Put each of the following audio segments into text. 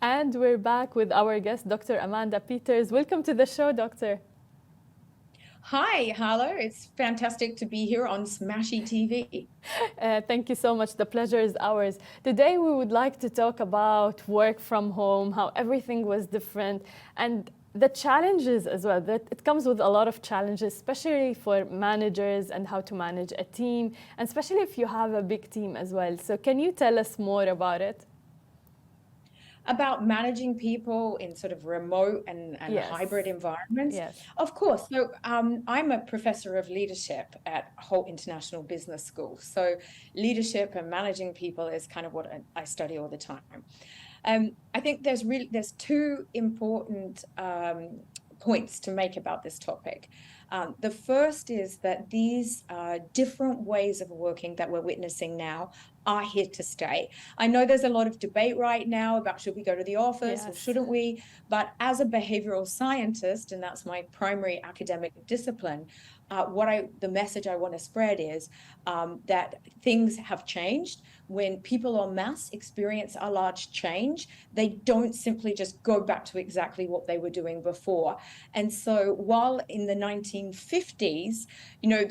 And we're back with our guest, Dr. Amanda Peters. Welcome to the show, Doctor. Hi, Harlow. It's fantastic to be here on Smashy TV. Thank you so much. The pleasure is ours. Today, we would like to talk about work from home, how everything was different, and the challenges as well. That it comes with a lot of challenges, especially for managers and how to manage a team, and especially if you have a big team as well. So can you tell us more about it? About managing people in sort of remote and Yes. hybrid environments. Yes. Of course. So I'm a professor of leadership at Holt International Business School. So leadership and managing people is kind of what I study all the time. I think there's two important points to make about this topic. The first is that these different ways of working that we're witnessing now are here to stay. I know there's a lot of debate right now about should we go to the office or shouldn't we, but as a behavioral scientist, and that's my primary academic discipline, the message I want to spread is that things have changed. When people en masse experience a large change, they don't simply just go back to exactly what they were doing before. And so while in the 1950s,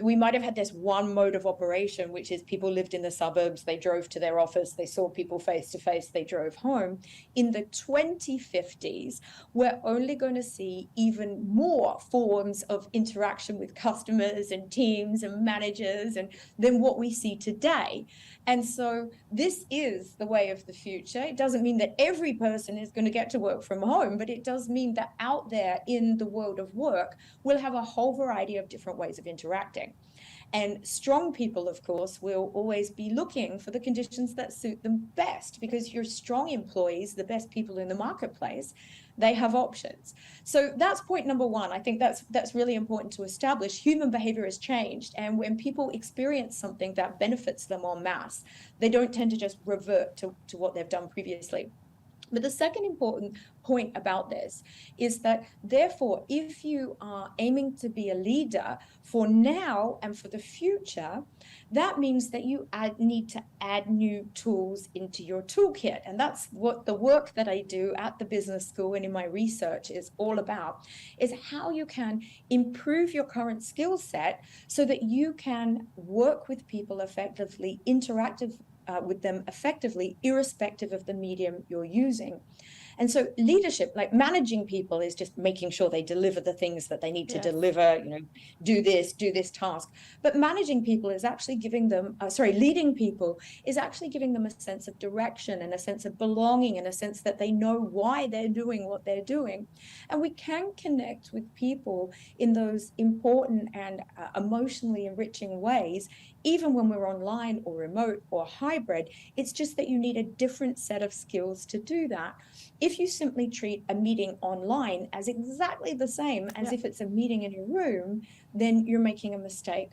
we might have had this one mode of operation, which is people lived in the suburbs, they drove to their office, they saw people face to face, they drove home. In the 2050s, we're only going to see even more forms of interaction with customers and teams and managers than what we see today. And so this is the way of the future. It doesn't mean that every person is going to get to work from home, but it does mean that out there in the world of work, we'll have a whole variety of different ways of interacting. And strong people, of course, will always be looking for the conditions that suit them best, because your strong employees, the best people in the marketplace, they have options. So that's point number one. I think that's really important to establish. Human behavior has changed. And when people experience something that benefits them en masse, they don't tend to just revert to what they've done previously. But the second important point about this is that, therefore, if you are aiming to be a leader for now and for the future, that means that you need to add new tools into your toolkit. And that's what the work that I do at the business school and in my research is all about, is how you can improve your current skill set so that you can work with people effectively, with them effectively, irrespective of the medium you're using. And so leadership, like managing people, is just making sure they deliver the things that they need to deliver, do this task. But managing people is actually leading people is actually giving them a sense of direction and a sense of belonging and a sense that they know why they're doing what they're doing. And we can connect with people in those important and emotionally enriching ways, even when we're online or remote or hybrid. It's just that you need a different set of skills to do that. If you simply treat a meeting online as exactly the same as if it's a meeting in a room, then you're making a mistake.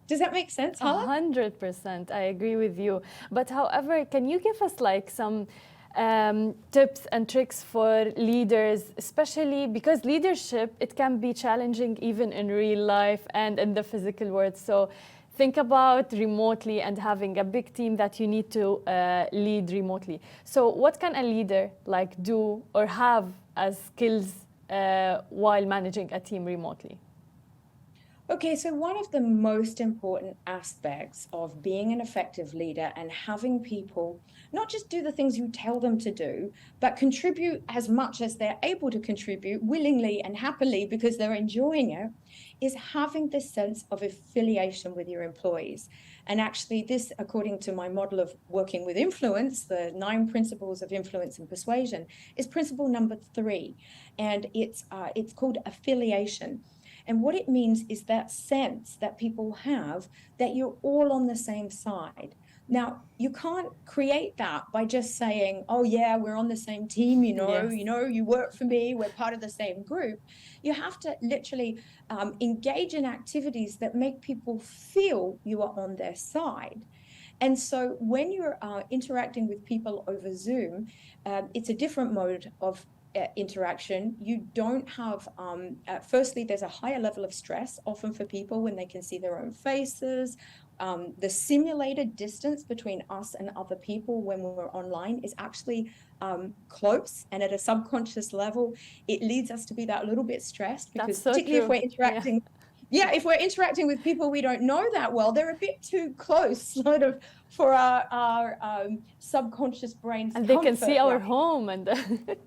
Does that make sense, Hala? 100%. I agree with you. But however, can you give us like some tips and tricks for leaders, especially because leadership, it can be challenging even in real life and in the physical world. So think about remotely and having a big team that you need to lead remotely. So what can a leader like do or have as skills while managing a team remotely? Okay, so one of the most important aspects of being an effective leader and having people not just do the things you tell them to do, but contribute as much as they're able to contribute willingly and happily because they're enjoying it, is having this sense of affiliation with your employees. And actually this, according to my model of working with influence, the 9 principles of influence and persuasion, is principle number 3. And it's called affiliation. And what it means is that sense that people have that you're all on the same side. Now, you can't create that by just saying, oh yeah, we're on the same team, you work for me, we're part of the same group. You have to literally engage in activities that make people feel you are on their side. And so when you're interacting with people over Zoom, it's a different mode of interaction. You don't have, firstly, there's a higher level of stress often for people when they can see their own faces, the simulated distance between us and other people when we're online is actually close, and at a subconscious level, it leads us to be that little bit stressed, because That's so particularly true. if we're interacting, if we're interacting with people we don't know that well, they're a bit too close, sort of, for our subconscious brain's And they can comfort, see our right? home and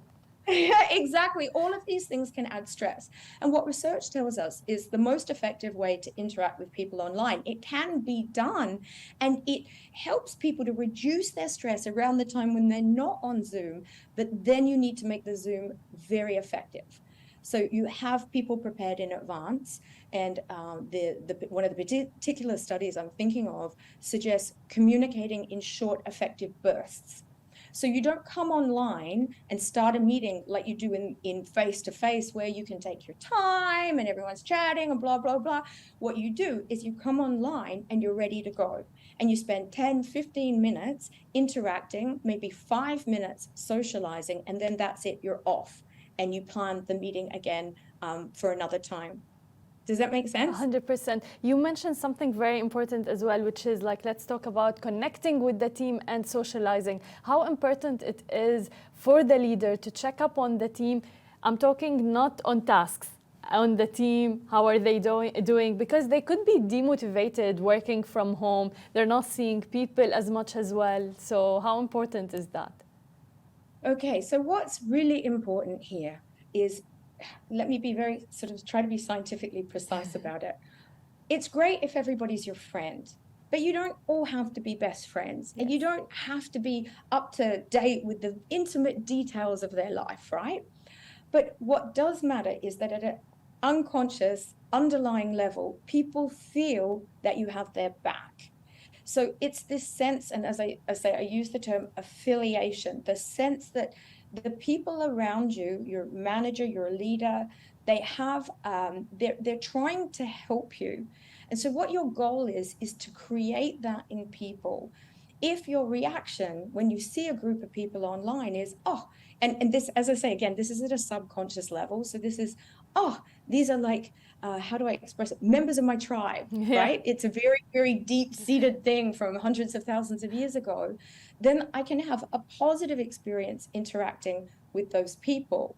Yeah, exactly. All of these things can add stress. And what research tells us is the most effective way to interact with people online. It can be done, and it helps people to reduce their stress around the time when they're not on Zoom, but then you need to make the Zoom very effective. So you have people prepared in advance, and one of the particular studies I'm thinking of suggests communicating in short, effective bursts. So you don't come online and start a meeting like you do in face-to-face, where you can take your time and everyone's chatting and blah, blah, blah. What you do is you come online and you're ready to go. And you spend 10, 15 minutes interacting, maybe 5 minutes socializing, and then that's it, you're off. And you plan the meeting again for another time. Does that make sense? 100%. You mentioned something very important as well, which is like, let's talk about connecting with the team and socializing. How important it is for the leader to check up on the team. I'm talking not on tasks, on the team. How are they doing? Because they could be demotivated working from home. They're not seeing people as much as well. So how important is that? Okay, so what's really important here is, let me be very try to be scientifically precise about it. It's great if everybody's your friend, but you don't all have to be best friends. Yes. And you don't have to be up to date with the intimate details of their life, right? But what does matter is that at an unconscious, underlying level, people feel that you have their back. So it's this sense, and as I say, I use the term affiliation, the sense that the people around you, your manager, your leader, they have, they're trying to help you. And so what your goal is to create that in people. If your reaction when you see a group of people online is, oh, and this, as I say, again, this is at a subconscious level. So this is, oh, these are like, how do I express it? Members of my tribe, right? It's a very, very deep-seated thing from hundreds of thousands of years ago. Then I can have a positive experience interacting with those people.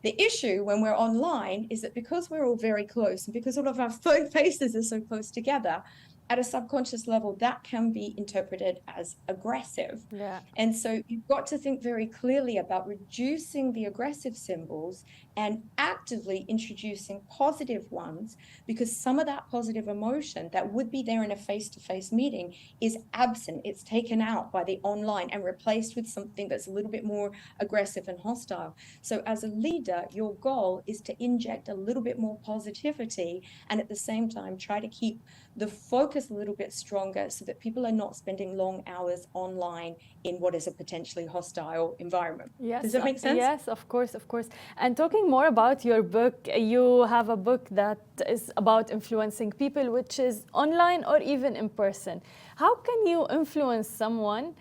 The issue when we're online is that because we're all very close, and because all of our faces are so close together, at a subconscious level, that can be interpreted as aggressive. Yeah. And so you've got to think very clearly about reducing the aggressive symbols and actively introducing positive ones, because some of that positive emotion that would be there in a face-to-face meeting is absent. It's taken out by the online and replaced with something that's a little bit more aggressive and hostile. So as a leader, your goal is to inject a little bit more positivity, and at the same time try to keep the focus a little bit stronger, so that people are not spending long hours online in what is a potentially hostile environment. Yes. Does that make sense? Yes, of course, of course. And talking more about your book, you have a book that is about influencing people, which is online or even in person. How can you influence someone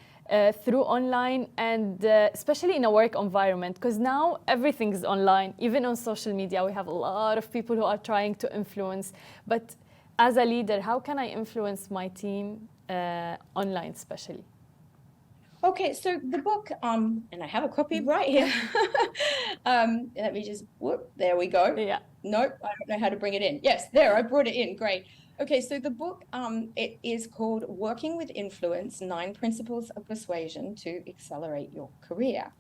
through online, and especially in a work environment? Because now everything is online. Even on social media, we have a lot of people who are trying to influence. But as a leader, how can I influence my team online, especially? Okay, so the book, and I have a copy right here. Let me just, whoop, there we go. Yeah. Nope, I don't know how to bring it in. Yes, there, I brought it in, great. Okay, so the book, it is called Working with Influence, 9 Principles of Persuasion to Accelerate Your Career.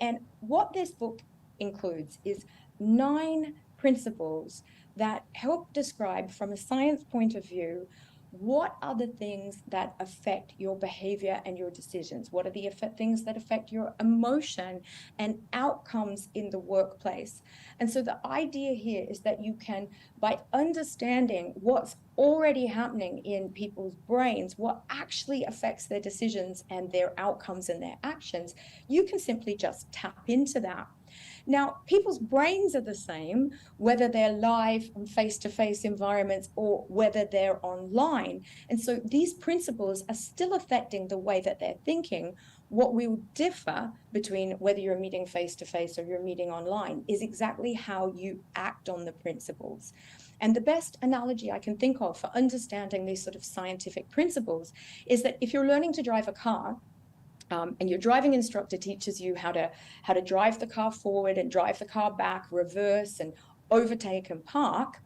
And what this book includes is 9 principles that help describe, from a science point of view, what are the things that affect your behavior and your decisions? What are the things that affect your emotion and outcomes in the workplace? And so the idea here is that you can, by understanding what's already happening in people's brains, what actually affects their decisions and their outcomes and their actions, you can simply just tap into that. Now, people's brains are the same, whether they're live and face-to-face environments or whether they're online. And so these principles are still affecting the way that they're thinking. What will differ between whether you're meeting face-to-face or you're meeting online is exactly how you act on the principles. And the best analogy I can think of for understanding these sort of scientific principles is that if you're learning to drive a car, and your driving instructor teaches you how to drive the car forward and drive the car back, reverse and overtake and park,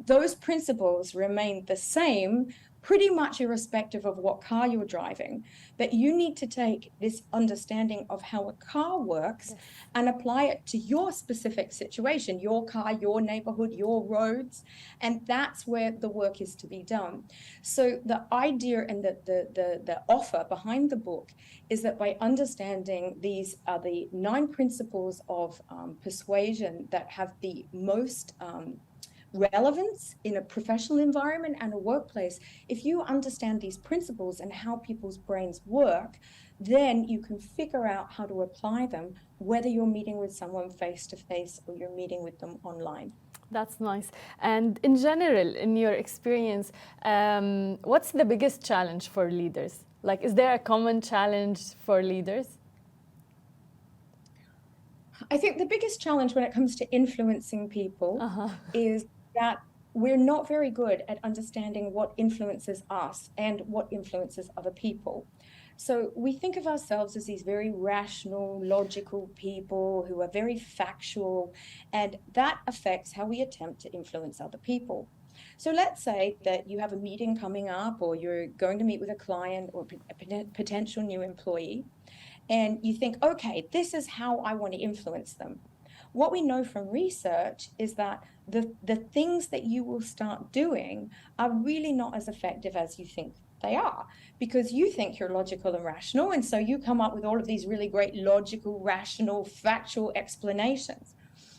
those principles remain the same pretty much irrespective of what car you're driving. But you need to take this understanding of how a car works and apply it to your specific situation, your car, your neighborhood, your roads. And that's where the work is to be done. So the idea and the offer behind the book is that by understanding these are the 9 principles of persuasion that have the most relevance in a professional environment and a workplace. If you understand these principles and how people's brains work, then you can figure out how to apply them, whether you're meeting with someone face-to-face or you're meeting with them online. That's nice. And in general, in your experience, what's the biggest challenge for leaders? Like, is there a common challenge for leaders? I think the biggest challenge when it comes to influencing people is that we're not very good at understanding what influences us and what influences other people. So we think of ourselves as these very rational, logical people who are very factual, and that affects how we attempt to influence other people. So let's say that you have a meeting coming up, or you're going to meet with a client or a potential new employee, and you think, okay, this is how I want to influence them. What we know from research is that the things that you will start doing are really not as effective as you think they are, because you think you're logical and rational, and so you come up with all of these really great logical, rational, factual explanations.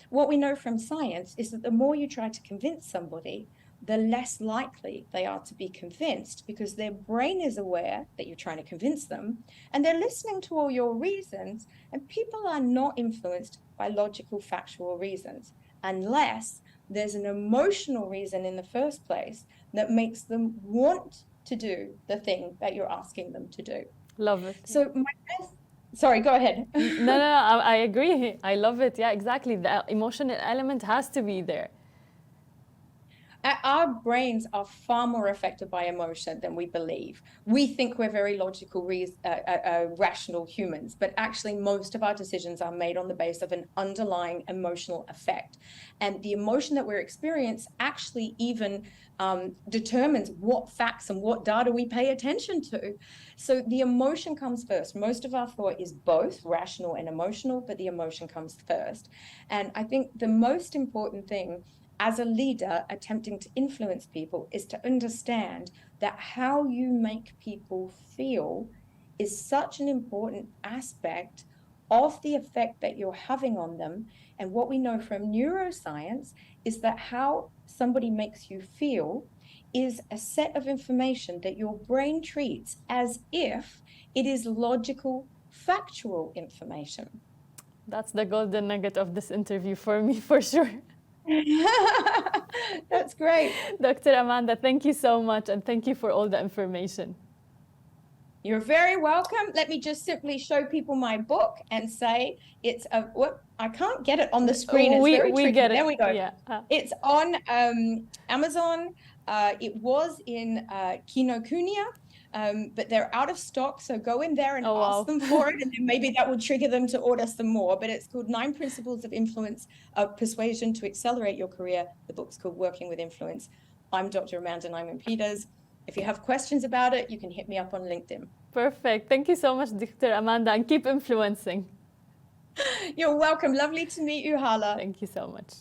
What we know from science is that the more you try to convince somebody, the less likely they are to be convinced, because their brain is aware that you're trying to convince them and they're listening to all your reasons, and people are not influenced by logical, factual reasons unless there's an emotional reason in the first place that makes them want to do the thing that you're asking them to do. Love it. So sorry, go ahead. No, I agree. I love it. Yeah, exactly. The emotional element has to be there. Our brains are far more affected by emotion than we believe. We think we're very logical, rational humans, but actually most of our decisions are made on the basis of an underlying emotional effect. And the emotion that we're experiencing actually even determines what facts and what data we pay attention to. So the emotion comes first. Most of our thought is both rational and emotional, but the emotion comes first. And I think the most important thing as a leader attempting to influence people is to understand that how you make people feel is such an important aspect of the effect that you're having on them. And what we know from neuroscience is that how somebody makes you feel is a set of information that your brain treats as if it is logical, factual information. That's the golden nugget of this interview for me, for sure. That's great. Dr. Amanda, thank you so much, and thank you for all the information. You're very welcome. Let me just simply show people my book and say it's I can't get it on the screen. It's very tricky. Get it. There we go. Yeah. It's on Amazon. It was in Kinokuniya, but they're out of stock. So go in there and ask them for it, and then maybe that will trigger them to order some more. But it's called 9 Principles of Influence of Persuasion to Accelerate Your Career. The book's called Working with Influence. I'm Dr. Amanda Nyman-Peters. If you have questions about it, you can hit me up on LinkedIn. Perfect. Thank you so much, Dr. Amanda, and keep influencing. You're welcome. Lovely to meet you, Hala. Thank you so much.